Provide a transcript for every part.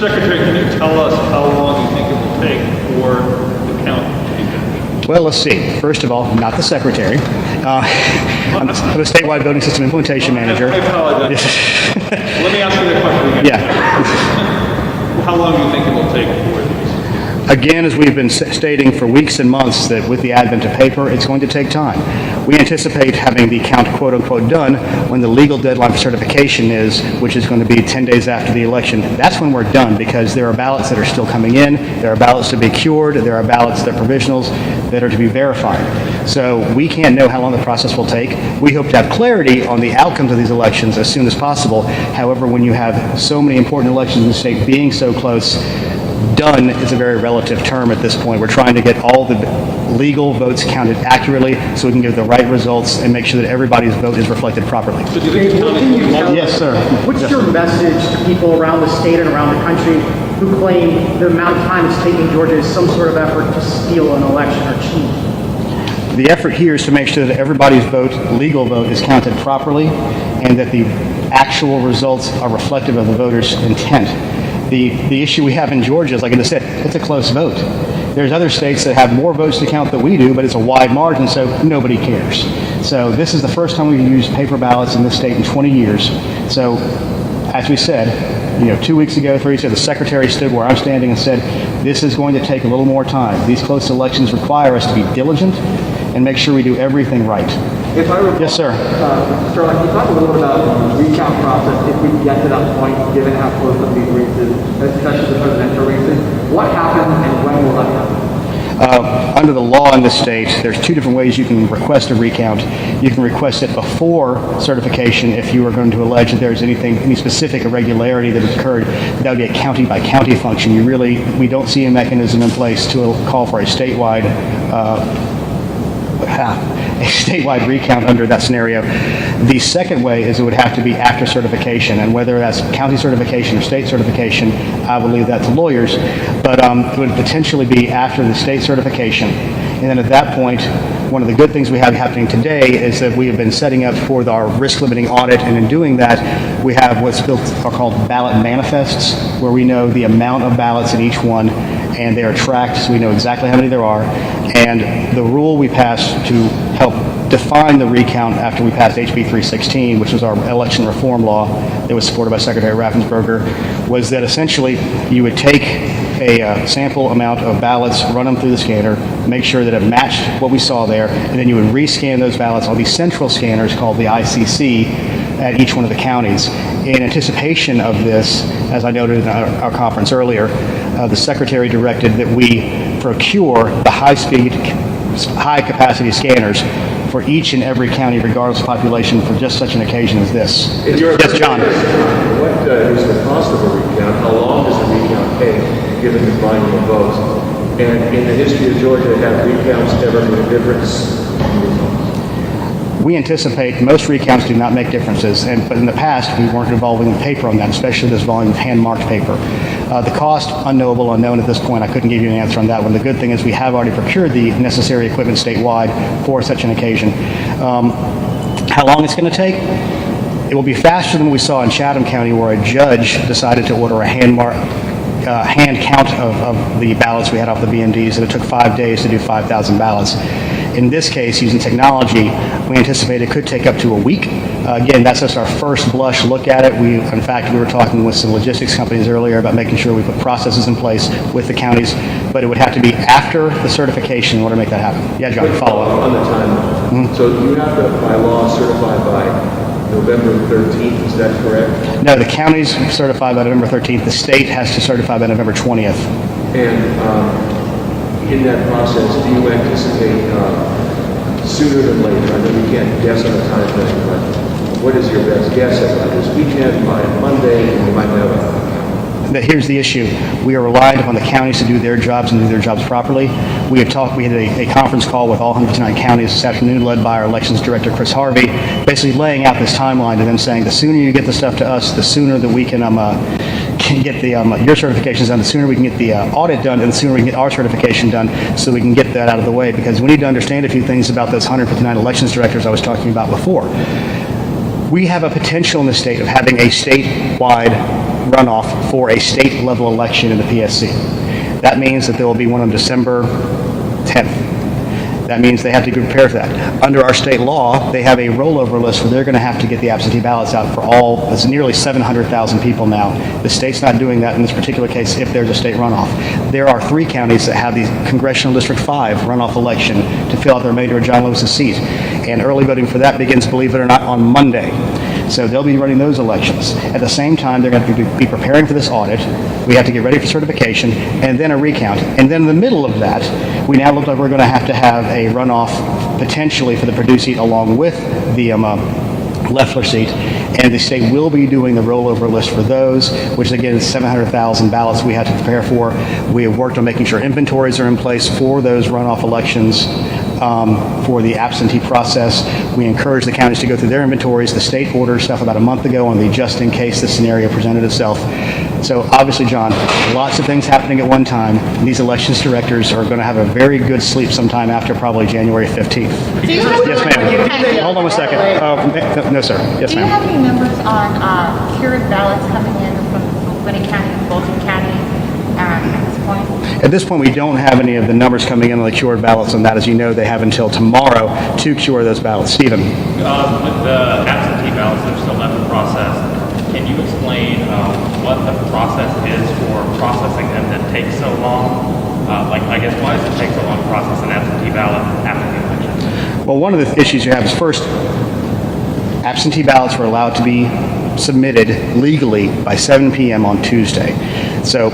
Secretary, can you tell us how long you think it will take for the count to be finished? Well, let's see. First of all, not the secretary. I'm the statewide voting system implementation manager. I apologize. Let me ask you that question again. Yeah. How long do you think it will take for these? Again, as we've been stating for weeks and months, that with the advent of paper, it's going to take time. We anticipate having the count quote-unquote done when the legal deadline for certification is, which is going to be 10 days after the election. That's when we're done, because there are ballots that are still coming in, there are ballots to be cured, there are ballots that are provisionals that are to be verified. So we can't know how long the process will take. We hope to have clarity on the outcomes of these elections as soon as possible. However, when you have so many important elections in the state being so close, done is a very relative term at this point. We're trying to get all the legal votes counted accurately so we can give the right results and make sure that everybody's vote is reflected properly. So do you think What can you tell Yes, sir. What's Yes, your sir. message to people around the state and around the country who claim the amount of time it's taking Georgia is some sort of effort to steal an election or cheat? The effort here is to make sure that everybody's vote, legal vote, is counted properly and that the actual results are reflective of the voters' intent. The issue we have in Georgia is, like I just said, it's a close vote. There's other states that have more votes to count than we do, but it's a wide margin, so nobody cares. So this is the first time we've used paper ballots in this state in 20 years. So, as we said, 2 weeks ago, 3 weeks ago, the secretary stood where I'm standing and said, this is going to take a little more time. These close elections require us to be diligent and make sure we do everything right. If I recall, Yes, sir. Sterling, can you talk a little bit about the recount process if we get to that point, given how close some of these races, especially the presidential races? What happens and when will that happen? Under the law in the state, there's two different ways you can request a recount. You can request it before certification if you are going to allege that there's any specific irregularity that has occurred. That would be a county by county function. We don't see a mechanism in place to call for a statewide recount under that scenario. The second way is it would have to be after certification, and whether that's county certification or state certification, I will leave that to lawyers, but it would potentially be after the state certification. And then at that point, one of the good things we have happening today is that we have been setting up for our risk limiting audit, and in doing that, we have what's called ballot manifests, where we know the amount of ballots in each one, and they are tracked so we know exactly how many there are. And the rule we passed to help define the recount after we passed HB 316, which was our election reform law that was supported by Secretary Raffensperger, was that essentially you would take a sample amount of ballots, run them through the scanner, make sure that it matched what we saw there, and then you would rescan those ballots on these central scanners called the ICC at each one of the counties. In anticipation of this, as I noted in our conference earlier, the Secretary directed that we procure the high-speed, high-capacity scanners for each and every county, regardless of population, for just such an occasion as this. Yes, John. What is the cost of a recount? How long does a recount take, given the volume of votes? And in the history of Georgia, have recounts ever made a difference in results? We anticipate most recounts do not make differences, but in the past we weren't involving paper on that, especially this volume of hand-marked paper. The cost, unknowable, unknown at this point. I couldn't give you an answer on that one. The good thing is we have already procured the necessary equipment statewide for such an occasion. How long it's going to take? It will be faster than we saw in Chatham County, where a judge decided to order a hand count of the ballots we had off the BMDs, and it took 5 days to do 5,000 ballots. In this case, using technology, we anticipate it could take up to a week. Again, that's just our first blush look at it. In fact, we were talking with some logistics companies earlier about making sure we put processes in place with the counties, but it would have to be after the certification in order to make that happen. Yeah, John, follow up. On the timeline. So you have to, by law, certify by November 13th, is that correct? No, the counties certify by November 13th. The state has to certify by November 20th. And in that process, do you anticipate sooner than later? I know you can't guess on a time frame, but what is your best guess at this weekend, by Monday, and you might have Here's the issue. We are reliant upon the counties to do their jobs and do their jobs properly. We had a conference call with all 109 counties this afternoon, led by our elections director, Chris Harvey, basically laying out this timeline to them, saying the sooner you get the stuff to us, the sooner that we can get your certifications done, the sooner we can get the audit done, and the sooner we can get our certification done, so we can get that out of the way, because we need to understand a few things about those 159 elections directors I was talking about before. We have a potential in the state of having a statewide runoff for a state level election in the PSC. That means that there will be one on December 10th. That means they have to be prepared for that. Under our state law, they have a rollover list where they're going to have to get the absentee ballots out for all, it's nearly 700,000 people now. The state's not doing that in this particular case if there's a state runoff. There are 3 counties that have the Congressional District 5 runoff election to fill out the remainder of John Lewis's seat. And early voting for that begins, believe it or not, on Monday. So they'll be running those elections. At the same time, they're going to be preparing for this audit. We have to get ready for certification, and then a recount. And then in the middle of that, we now look like we're going to have a runoff potentially for the Purdue seat along with the Loeffler seat. And the state will be doing the rollover list for those, which again is 700,000 ballots we have to prepare for. We have worked on making sure inventories are in place for those runoff elections. For the absentee process, we encourage the counties to go through their inventories. The state ordered stuff about a month ago on the just in case this scenario presented itself. So obviously, John, lots of things happening at one time. These elections directors are going to have a very good sleep sometime after probably January 15th. Yes, ma'am. Hold on a second. No, sir. Yes, Do you ma'am. have any numbers on cured ballots coming in from Gwinnett County, Bolton County at this point? At this point, we don't have any of the numbers coming in on the cured ballots on that. As you know, they have until tomorrow to cure those ballots. Stephen. With the absentee ballots that are still left to process, can you explain what the process is for processing them that takes so long? I guess, why does it take so long to process an absentee ballot after the election? Well, one of the issues you have is first, absentee ballots were allowed to be submitted legally by 7 p.m. on Tuesday. So,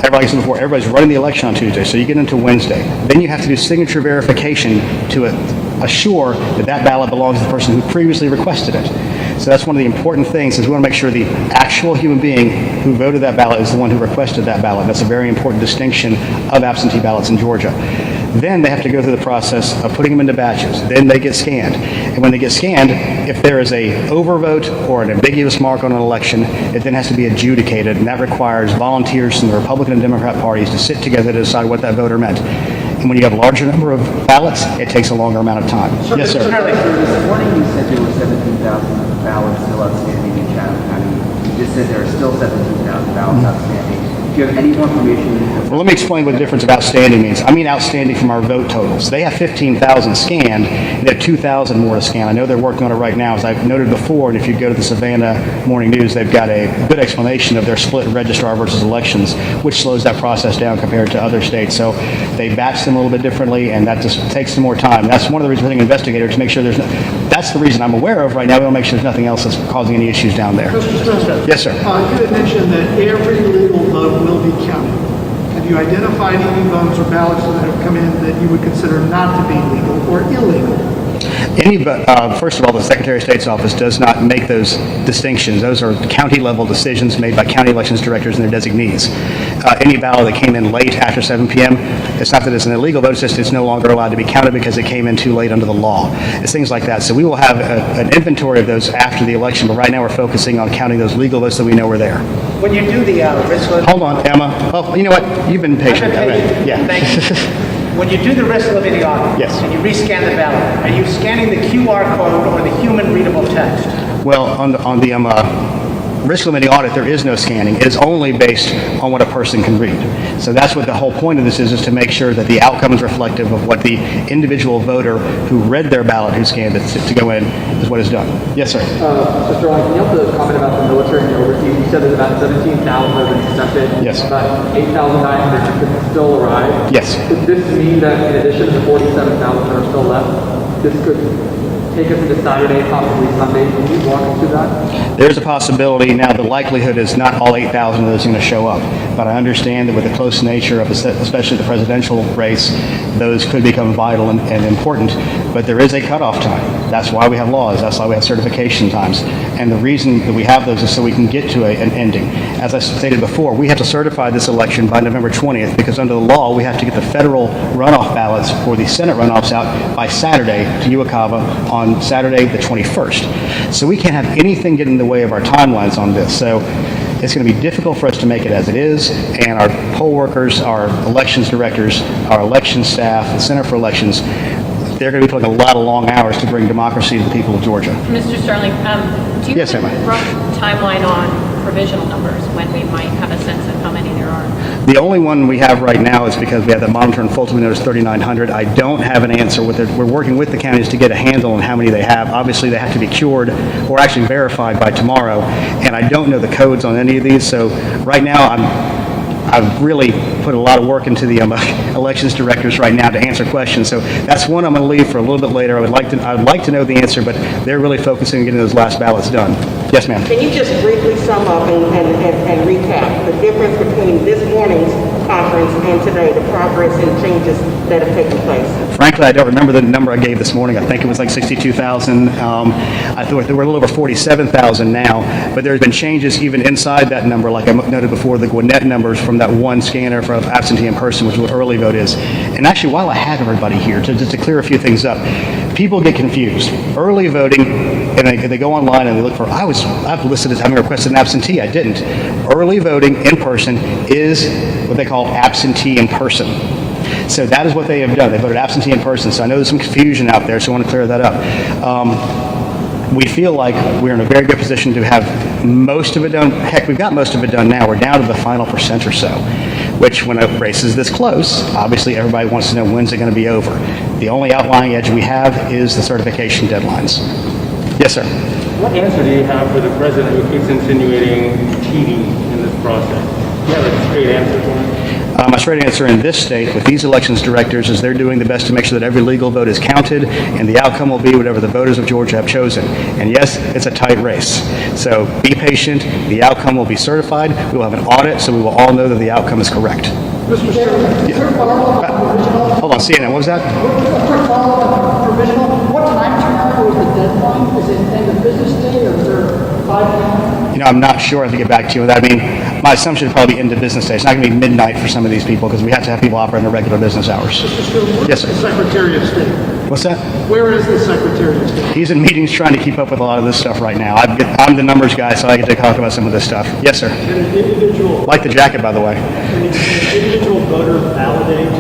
like I said before, everybody's running the election on Tuesday, so you get into Wednesday. Then you have to do signature verification to assure that that ballot belongs to the person who previously requested it. So that's one of the important things, is we want to make sure the actual human being who voted that ballot is the one who requested that ballot. That's a very important distinction of absentee ballots in Georgia. Then they have to go through the process of putting them into batches. Then they get scanned. And when they get scanned, if there is a overvote or an ambiguous mark on an election, it then has to be adjudicated, and that requires volunteers from the Republican and Democrat parties to sit together to decide what that voter meant. And when you have a larger number of ballots, it takes a longer amount of time. Yes, sir. This morning you said there were 17,000 ballots still outstanding in Chatham County. You just said there are still 17,000 ballots outstanding. Do you have any more information? Well, let me explain what the difference of outstanding means. I mean outstanding from our vote totals. They have 15,000 scanned, and they have 2,000 more to scan. I know they're working on it right now, as I've noted before, and if you go to the Savannah Morning News, they've got a good explanation of their split registrar versus elections, which slows that process down compared to other states. So they batch them a little bit differently, and that just takes some more time. That's one of the reasons we're getting investigators to make sure there's no, that's the reason I'm aware of right now. We want to make sure there's nothing else that's causing any issues down there. Mr. Spencer. Yes, sir. You had mentioned that every legal vote will be counted. Have you identified any votes or ballots that have come in that you would consider not to be legal or illegal? First of all, the Secretary of State's office does not make those distinctions. Those are county-level decisions made by county elections directors and their designees. Any ballot that came in late after 7 p.m., it's not that it's an illegal vote, it's just it's no longer allowed to be counted because it came in too late under the law. It's things like that. So we will have an inventory of those after the election, but right now we're focusing on counting those legal votes that we know were there. When you do the risk limit, Hold on, Emma. Oh, you know what? You've been patient. I've been patient. Yeah. Thank you. When you do the risk limiting audit, Yes. and you rescan the ballot, are you scanning the QR code or the human readable text? Well, on the risk limiting audit, there is no scanning. It is only based on what a person can read. So that's what the whole point of this is to make sure that the outcome is reflective of what the individual voter who read their ballot, who scanned it to go in, is what is done. Yes, sir. Mr. Rowland, can you also comment about the military and overseas? You said there's about 17,000 have been accepted. Yes. About 8,900 could still arrive. Yes. Could this mean that in addition to the 47,000 that are still left, this could take us into Saturday, possibly Sunday? Can you walk us through that? There's a possibility. Now, the likelihood is not all 8,000 of those are going to show up. But I understand that with the close nature of especially the presidential race, those could become vital and important. But there is a cutoff time. That's why we have laws. That's why we have certification times. And the reason that we have those is so we can get to an ending. As I stated before, we have to certify this election by November 20th because under the law, we have to get the federal runoff ballots for the Senate runoffs out by Saturday to Uwakava on Saturday the 21st. So we can't have anything get in the way of our timelines on this. So it's going to be difficult for us to make it as it is, and our poll workers, our elections directors, our election staff, the Center for Elections, they're going to be putting a lot of long hours to bring democracy to the people of Georgia. Mr. Sterling, do you Yes, have a Emma. rough timeline on provisional numbers, when we might have a sense of how many there are? The only one we have right now is because we have the monitor and full, we notice 3,900. I don't have an answer with it. We're working with the counties to get a handle on how many they have. Obviously, they have to be cured or actually verified by tomorrow, and I don't know the codes on any of these. So right now, I've really put a lot of work into the elections directors right now to answer questions. So that's one I'm going to leave for a little bit later. I'd like to know the answer, but they're really focusing on getting those last ballots done. Yes, ma'am. Can you just briefly sum up and recap the difference between this morning's conference and today, the progress and changes that have taken place? Frankly, I don't remember the number I gave this morning. I think it was like 62,000. I thought there were a little over 47,000 now, but there's been changes even inside that number, like I noted before, the Gwinnett numbers from that one scanner for absentee in person, which is what early vote is. And actually, while I have everybody here, just to clear a few things up, people get confused. Early voting, and they go online and they look for, I've listed as having requested an absentee. I didn't. Early voting in person is what they call absentee in person. So that is what they have done. They voted absentee in person. So I know there's some confusion out there, so I want to clear that up. We feel like we're in a very good position to have most of it done. Heck, we've got most of it done now. We're down to the final % or so, which when a race is this close, obviously everybody wants to know when's it going to be over. The only outlying edge we have is the certification deadlines. Yes, sir. What answer do you have for the president who keeps insinuating cheating in this process? Do you have a straight answer for him? My straight answer in this state with these elections directors is they're doing the best to make sure that every legal vote is counted, and the outcome will be whatever the voters of Georgia have chosen. And yes, it's a tight race. So be patient. The outcome will be certified. We will have an audit, so we will all know that the outcome is correct. Mr. Chairman, Hold on, CNN, what was that? a quick follow-up on provisional. What time tomorrow is the deadline? Is it end of business day or is there 5 p.m.? You know, I'm not sure. I have to get back to you on that. I mean, my assumption is probably into business day. It's not going to be midnight for some of these people because we have to have people operate in their regular business hours. Yes, sir. The Secretary of State. What's that? Where is the Secretary of State? He's in meetings trying to keep up with a lot of this stuff right now. I'm the numbers guy, so I get to talk about some of this stuff. Yes, sir. Can an individual, Like the jacket, by the way. can an individual voter validate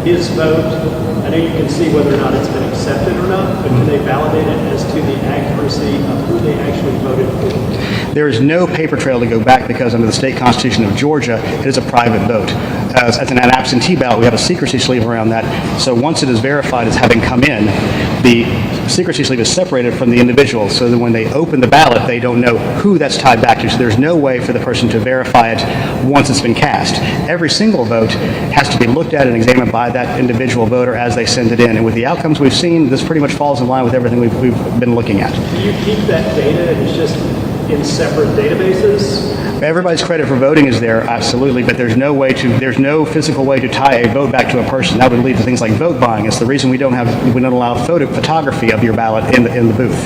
his vote? I know you can see whether or not it's been accepted or not, but can they validate it as to the accuracy of who they actually voted for? There is no paper trail to go back because under the state constitution of Georgia, it is a private vote. As an absentee ballot, we have a secrecy sleeve around that. So once it is verified as having come in, the secrecy sleeve is separated from the individual so that when they open the ballot, they don't know who that's tied back to. So there's no way for the person to verify it once it's been cast. Every single vote has to be looked at and examined by that individual voter as they send it in. And with the outcomes we've seen, this pretty much falls in line with everything we've been looking at. Do you keep that data and it's just in separate databases? Everybody's credit for voting is there, absolutely, but there's no physical way to tie a vote back to a person. That would lead to things like vote buying. It's the reason we don't allow photography of your ballot in the booth.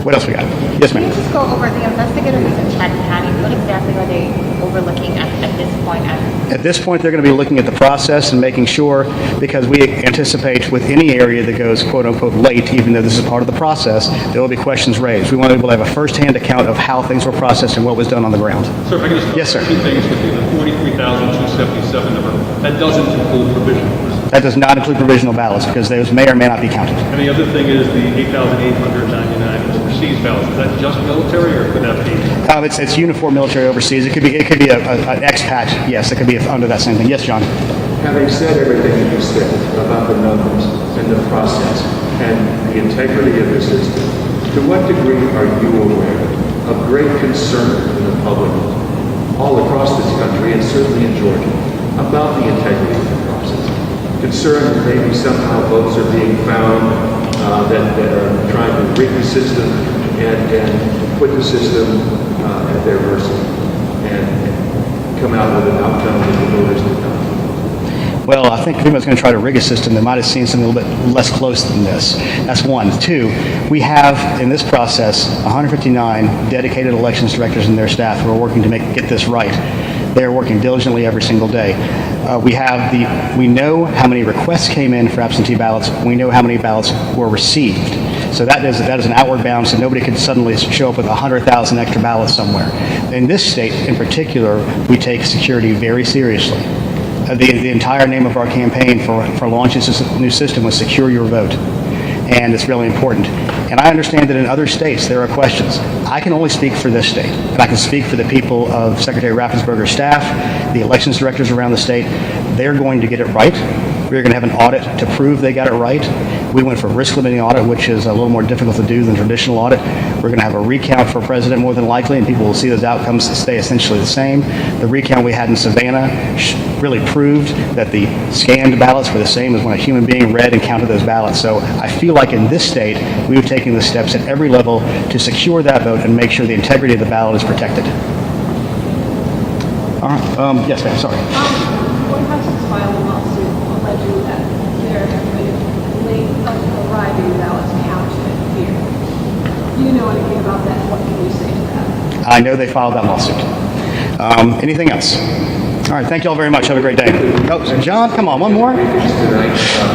What else we got? Yes, Can you ma'am. just go over the investigators in Chatham County? What exactly are they overlooking at this point? At this point, they're going to be looking at the process and making sure, because we anticipate with any area that goes quote-unquote late, even though this is part of the process, there will be questions raised. We want to be able to have a first-hand account of how things were processed and what was done on the ground. Sir, if I can just Yes, sir. two things with you. The 43,277 number, that doesn't include provisional. That does not include provisional ballots because those may or may not be counted. And the other thing is the 8,899 overseas ballots. Is that just military or could that be? It's uniform military overseas. It could be an expat. Yes, it could be under that same thing. Yes, John. Having said everything that you said about the numbers and the process and the integrity of the system, to what degree are you aware of great concern in the public all across this country and certainly in Georgia about the integrity of the process? Concern that maybe somehow votes are being found that are trying to rig the system and put the system at their mercy and come out with an outcome that the voters did not. Well, I think if anyone's going to try to rig a system, they might have seen something a little bit less close than this. That's one. Two, we have in this process 159 dedicated elections directors and their staff who are working to get this right. They are working diligently every single day. We know how many requests came in for absentee ballots. We know how many ballots were received. So that is an outward bound, so nobody could suddenly show up with 100,000 extra ballots somewhere. In this state in particular, we take security very seriously. The entire name of our campaign for launching this new system was Secure Your Vote. and it's really important. And I understand that in other states there are questions. I can only speak for this state, and I can speak for the people of Secretary Raffensperger's staff, the elections directors around the state. They're going to get it right. We're going to have an audit to prove they got it right. We went for risk limiting audit, which is a little more difficult to do than traditional audit. We're going to have a recount for president more than likely, and people will see those outcomes stay essentially the same. The recount we had in Savannah really proved that the scanned ballots were the same as when a human being read and counted those ballots. So I feel like in this state, we've taken the steps at every level to secure that vote and make sure the integrity of the ballot is protected. All right. Yes, ma'am. Sorry. One person filed a lawsuit alleging that there have been late arriving ballots counted here. Do you know anything about that? What can you say to that? I know they filed that lawsuit. Anything else? All right. Thank you all very much. Have a great day. Oh, John, come on. One more. Tonight,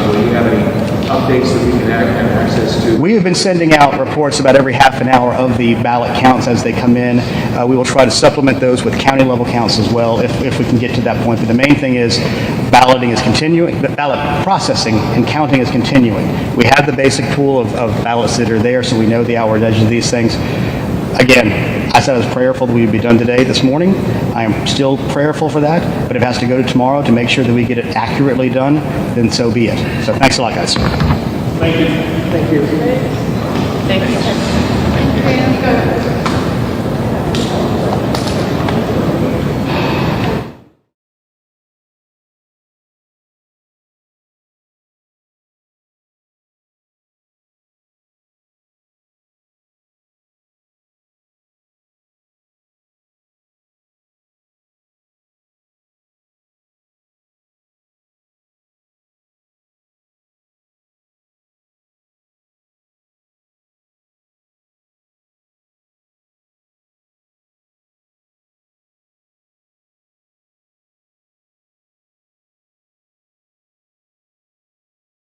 will you have any updates that we can have access to? We have been sending out reports about every half an hour of the ballot counts as they come in. We will try to supplement those with county level counts as well if we can get to that point. But the main thing is balloting is continuing, ballot processing and counting is continuing. We have the basic pool of ballots that are there, so we know the hour edges of these things. Again, I said I was prayerful that we would be done today, this morning. I am still prayerful for that, but if it has to go to tomorrow to make sure that we get it accurately done, then so be it. So thanks a lot, guys. Thank you. Thank you. Thank you.